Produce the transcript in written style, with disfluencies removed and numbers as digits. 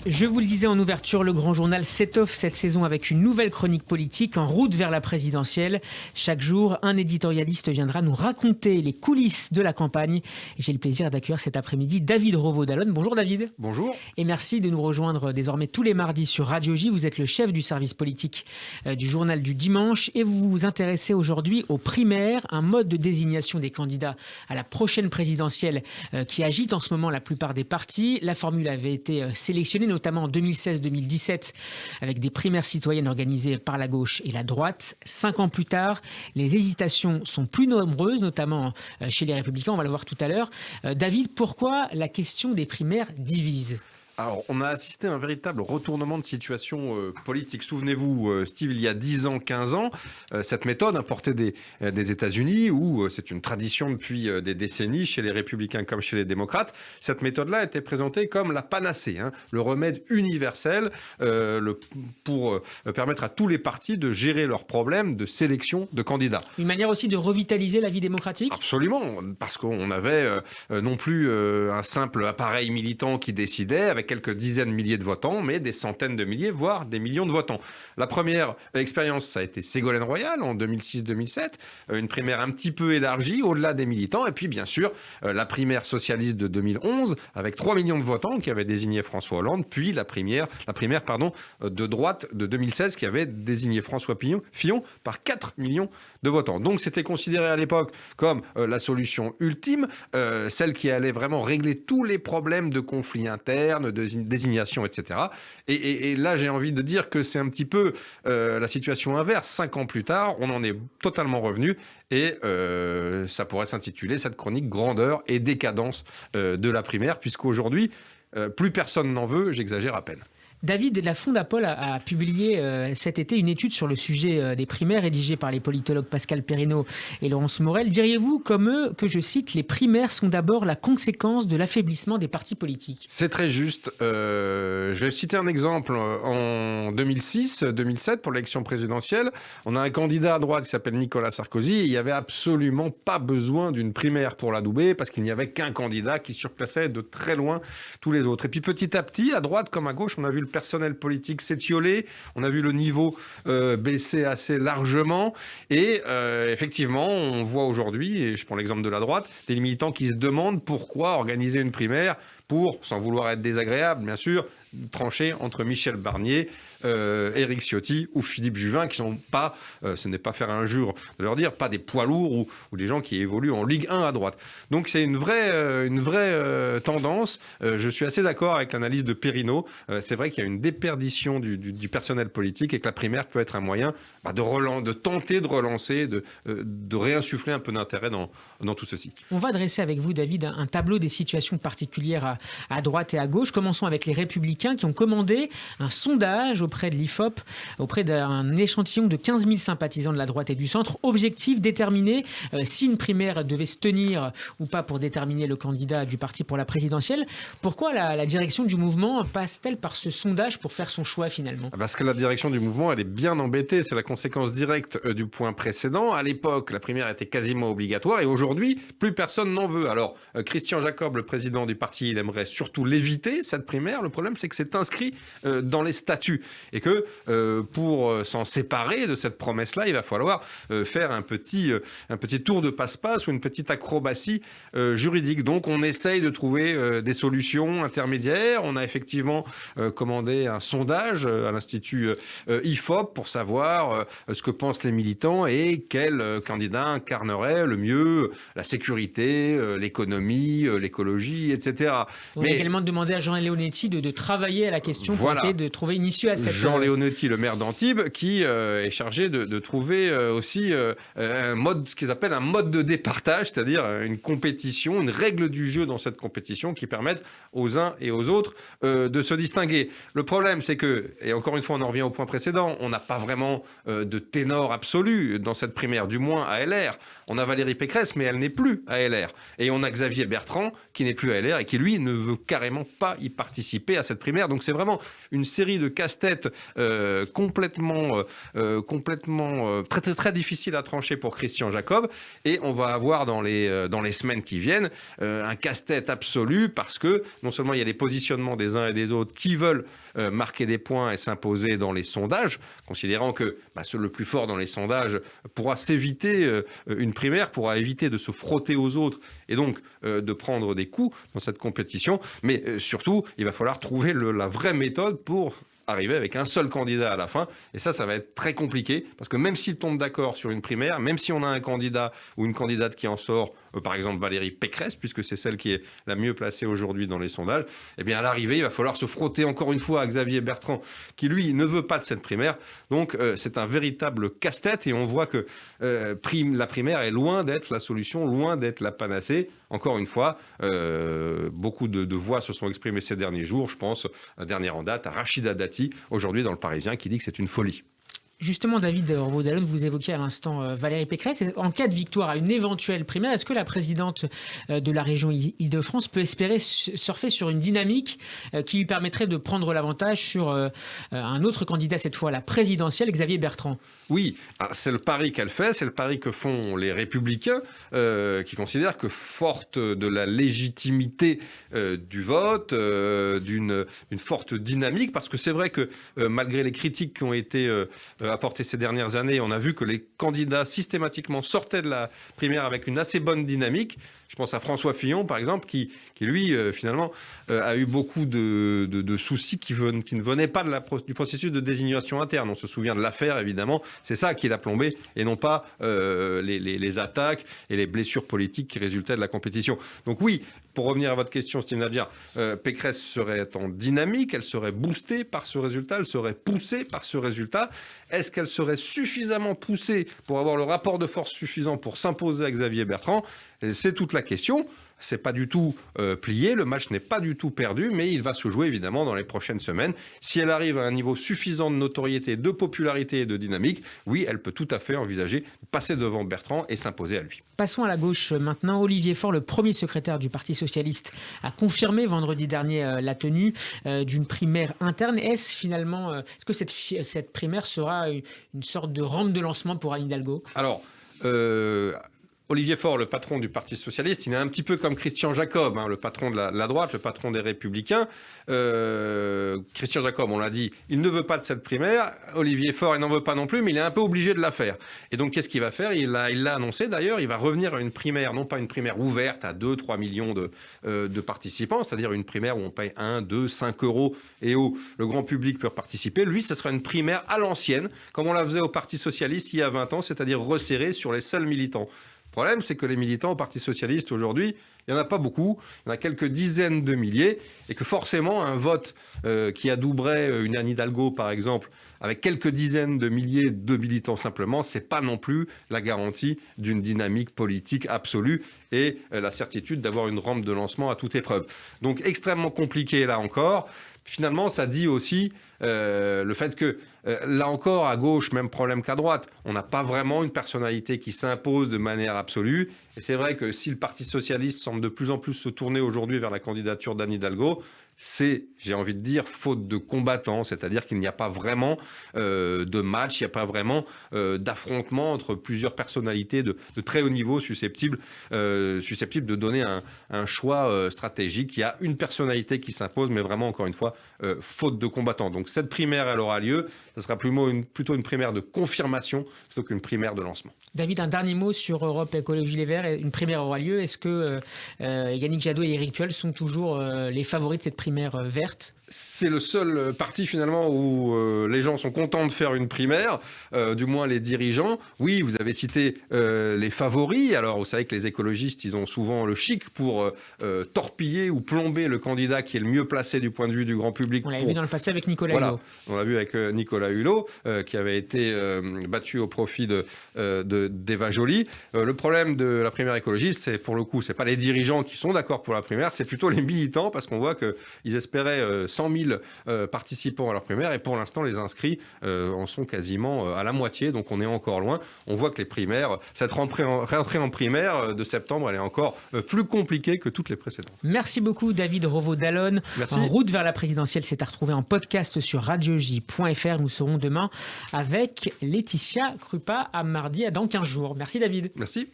Je vous le disais en ouverture, le grand journal s'étoffe cette saison avec une nouvelle chronique politique en route vers la présidentielle. Chaque jour, un éditorialiste viendra nous raconter les coulisses de la campagne. J'ai le plaisir d'accueillir cet après-midi David Revaud-Dallon. Bonjour David. Bonjour. Et merci de nous rejoindre désormais tous les mardis sur Radio J. Vous êtes le chef du service politique du journal du dimanche et vous vous intéressez aujourd'hui aux primaires, un mode de désignation des candidats à la prochaine présidentielle qui agite en ce moment la plupart des partis. La formule avait été sélectionnée notamment en 2016-2017 avec des primaires citoyennes organisées par la gauche et la droite. 5 ans plus tard, les hésitations sont plus nombreuses, notamment chez les Républicains, on va le voir tout à l'heure. David, pourquoi la question des primaires divise ? Alors, on a assisté à un véritable retournement de situation politique. Souvenez-vous, Steve, il y a 10 ans, 15 ans, cette méthode importée des États-Unis, où c'est une tradition depuis des décennies chez les républicains comme chez les démocrates, cette méthode-là était présentée comme la panacée, le remède universel pour permettre à tous les partis de gérer leurs problèmes de sélection de candidats. Une manière aussi de revitaliser la vie démocratique ? Absolument, parce qu'on avait non plus un simple appareil militant qui décidait avec quelques dizaines de milliers de votants, mais des centaines de milliers, voire des millions de votants. La première expérience, ça a été Ségolène Royal en 2006-2007, une primaire un petit peu élargie, au-delà des militants, et puis bien sûr, la primaire socialiste de 2011, avec 3 millions de votants qui avaient désigné François Hollande, puis la primaire de droite de 2016 qui avait désigné François Fillon par 4 millions de votants. Donc c'était considéré à l'époque comme la solution ultime, celle qui allait vraiment régler tous les problèmes de conflits internes, de désignation, etc. Et là, j'ai envie de dire que c'est un petit peu la situation inverse. 5 ans plus tard, on en est totalement revenu et ça pourrait s'intituler cette chronique grandeur et décadence de la primaire, puisqu'aujourd'hui, plus personne n'en veut, j'exagère à peine. David, la Fondapol a publié cet été une étude sur le sujet des primaires rédigée par les politologues Pascal Perrineau et Laurence Morel. Diriez-vous, comme eux, que, je cite, les primaires sont d'abord la conséquence de l'affaiblissement des partis politiques ? C'est très juste. Je vais citer un exemple. En 2006-2007, pour l'élection présidentielle, on a un candidat à droite qui s'appelle Nicolas Sarkozy. Et il n'y avait absolument pas besoin d'une primaire pour l'adouber parce qu'il n'y avait qu'un candidat qui surclassait de très loin tous les autres. Et puis petit à petit, à droite comme à gauche, on a vu le personnel politique s'étioler, on a vu le niveau baisser assez largement et effectivement on voit aujourd'hui, et je prends l'exemple de la droite, des militants qui se demandent pourquoi organiser une primaire pour, sans vouloir être désagréable bien sûr, trancher entre Michel Barnier, Éric Ciotti ou Philippe Juvin, qui sont pas, ce n'est pas faire injure de leur dire, pas des poids lourds ou des gens qui évoluent en Ligue 1 à droite. Donc c'est une vraie tendance. Je suis assez d'accord avec l'analyse de Perrineau. C'est vrai qu'il y a une déperdition du personnel politique et que la primaire peut être un moyen de tenter de relancer, de réinsuffler un peu d'intérêt dans tout ceci. On va dresser avec vous, David, un tableau des situations particulières à droite et à gauche. Commençons avec les Républicains qui ont commandé un sondage auprès de l'IFOP, auprès d'un échantillon de 15 000 sympathisants de la droite et du centre. Objectif, déterminer si une primaire devait se tenir ou pas pour déterminer le candidat du parti pour la présidentielle. Pourquoi la direction du mouvement passe-t-elle par ce sondage pour faire son choix finalement ? Parce que la direction du mouvement, elle est bien embêtée. C'est la conséquence directe du point précédent. À l'époque, la primaire était quasiment obligatoire et aujourd'hui, plus personne n'en veut. Alors, Christian Jacob, le président du parti, il aimerait surtout l'éviter, cette primaire. Le problème, c'est que c'est inscrit dans les statuts et que pour s'en séparer de cette promesse-là, il va falloir faire un petit tour de passe-passe ou une petite acrobatie juridique. Donc, on essaye de trouver des solutions intermédiaires. On a effectivement commandé un sondage à l'Institut IFOP pour savoir ce que pensent les militants et quel candidat incarnerait le mieux la sécurité, l'économie, l'écologie, etc. On a également demandé à Jean Leonetti de travailler à la question pour essayer de trouver une issue à cette... Jean Leonetti, le maire d'Antibes, qui est chargé de trouver aussi ce qu'ils appellent un mode de départage, c'est-à-dire une compétition, une règle du jeu dans cette compétition qui permette aux uns et aux autres de se distinguer. Le problème, c'est que, et encore une fois, on en revient au point précédent, on n'a pas vraiment de ténor absolu dans cette primaire, du moins à LR. On a Valérie Pécresse, mais elle n'est plus à LR. Et on a Xavier Bertrand, qui n'est plus à LR et qui, lui, ne veut carrément pas y participer à cette primaire. Donc c'est vraiment une série de casse-têtes complètement très, très, très difficiles à trancher pour Christian Jacob. Et on va avoir dans les semaines qui viennent un casse-tête absolu parce que non seulement il y a les positionnements des uns et des autres qui veulent marquer des points et s'imposer dans les sondages, considérant que le plus fort dans les sondages pourra s'éviter une primaire, pourra éviter de se frotter aux autres et donc de prendre des coups dans cette compétition. Mais surtout, il va falloir trouver la vraie méthode pour arriver avec un seul candidat à la fin. Et ça va être très compliqué, parce que même s'ils tombent d'accord sur une primaire, même si on a un candidat ou une candidate qui en sort, par exemple Valérie Pécresse, puisque c'est celle qui est la mieux placée aujourd'hui dans les sondages, eh bien à l'arrivée, il va falloir se frotter encore une fois à Xavier Bertrand, qui lui ne veut pas de cette primaire. Donc c'est un véritable casse-tête, et on voit que la primaire est loin d'être la solution, loin d'être la panacée. Encore une fois, beaucoup de voix se sont exprimées ces derniers jours. Je pense, dernière en date, à Rachida Dati, aujourd'hui dans Le Parisien, qui dit que c'est une folie. Justement, David Rabaud-Dallon, vous évoquiez à l'instant Valérie Pécresse. En cas de victoire à une éventuelle primaire, est-ce que la présidente de la région Île-de-France peut espérer surfer sur une dynamique qui lui permettrait de prendre l'avantage sur un autre candidat, cette fois la présidentielle, Xavier Bertrand? Oui, c'est le pari qu'elle fait, c'est le pari que font les Républicains, qui considèrent que forte de la légitimité du vote, d'une forte dynamique, parce que c'est vrai que malgré les critiques qui ont été apportées ces dernières années, on a vu que les candidats systématiquement sortaient de la primaire avec une assez bonne dynamique. Je pense à François Fillon, par exemple, qui lui, finalement, a eu beaucoup de soucis qui ne venaient pas du processus de désignation interne. On se souvient de l'affaire, évidemment. C'est ça qui l'a plombé, et non pas les attaques et les blessures politiques qui résultaient de la compétition. Donc oui, pour revenir à votre question, Steve Nadjar, Pécresse serait en dynamique, elle serait boostée par ce résultat, elle serait poussée par ce résultat. Est-ce qu'elle serait suffisamment poussée pour avoir le rapport de force suffisant pour s'imposer à Xavier Bertrand? C'est toute la question. C'est pas du tout plié, le match n'est pas du tout perdu, mais il va se jouer évidemment dans les prochaines semaines. Si elle arrive à un niveau suffisant de notoriété, de popularité et de dynamique, oui, elle peut tout à fait envisager de passer devant Bertrand et s'imposer à lui. Passons à la gauche maintenant. Olivier Faure, le premier secrétaire du Parti socialiste, a confirmé vendredi dernier la tenue d'une primaire interne. Est-ce que cette primaire sera une sorte de rampe de lancement pour Anne Hidalgo? Alors, Olivier Faure, le patron du Parti socialiste, il est un petit peu comme Christian Jacob, le patron de la droite, le patron des Républicains. Christian Jacob, on l'a dit, il ne veut pas de cette primaire. Olivier Faure, il n'en veut pas non plus, mais il est un peu obligé de la faire. Et donc, qu'est-ce qu'il va faire? Il l'a annoncé d'ailleurs, il va revenir à une primaire, non pas une primaire ouverte à 2-3 millions de participants, c'est-à-dire une primaire où on paye 1, 2, 5 euros et où le grand public peut participer. Lui, ce sera une primaire à l'ancienne, comme on la faisait au Parti socialiste il y a 20 ans, c'est-à-dire resserrée sur les seuls militants. Le problème, c'est que les militants au Parti socialiste aujourd'hui, il n'y en a pas beaucoup, il y en a quelques dizaines de milliers, et que forcément un vote qui adouberait une Anne Hidalgo, par exemple, avec quelques dizaines de milliers de militants simplement, c'est pas non plus la garantie d'une dynamique politique absolue et la certitude d'avoir une rampe de lancement à toute épreuve. Donc extrêmement compliqué là encore. Finalement, ça dit aussi le fait que, là encore, à gauche, même problème qu'à droite, on n'a pas vraiment une personnalité qui s'impose de manière absolue. Et c'est vrai que si le Parti socialiste semble de plus en plus se tourner aujourd'hui vers la candidature d'Anne Hidalgo, c'est, j'ai envie de dire, faute de combattants, c'est-à-dire qu'il n'y a pas vraiment de match, il n'y a pas vraiment d'affrontement entre plusieurs personnalités de très haut niveau susceptibles de donner un choix stratégique. Il y a une personnalité qui s'impose, mais vraiment, encore une fois, faute de combattants. Donc cette primaire, elle aura lieu, ce sera plutôt une primaire de confirmation plutôt qu'une primaire de lancement. David, un dernier mot sur Europe Écologie Les Verts. Une primaire aura lieu. Est-ce que Yannick Jadot et Éric Piolle sont toujours les favoris de cette primaire verte? C'est le seul parti finalement où les gens sont contents de faire une primaire, du moins les dirigeants. Oui, vous avez cité les favoris. Alors vous savez que les écologistes, ils ont souvent le chic pour torpiller ou plomber le candidat qui est le mieux placé du point de vue du grand public. On l'avait vu dans le passé avec Nicolas Hulot. On l'a vu avec Nicolas Hulot, qui avait été battu au profit d'Eva Joly. Le problème de la primaire écologiste, c'est pour le coup, c'est pas les dirigeants qui sont d'accord pour la primaire, c'est plutôt les militants, parce qu'on voit qu'ils espéraient 100 100 000 participants à leur primaire et pour l'instant, les inscrits en sont quasiment à la moitié, donc on est encore loin. On voit que les primaires, cette rentrée en primaire de septembre, elle est encore plus compliquée que toutes les précédentes. Merci beaucoup David Revaud-Dallon. En route vers la présidentielle, c'est à retrouver en podcast sur radioj.fr. Nous serons demain avec Laetitia Krupa à mardi, dans 15 jours. Merci David. Merci.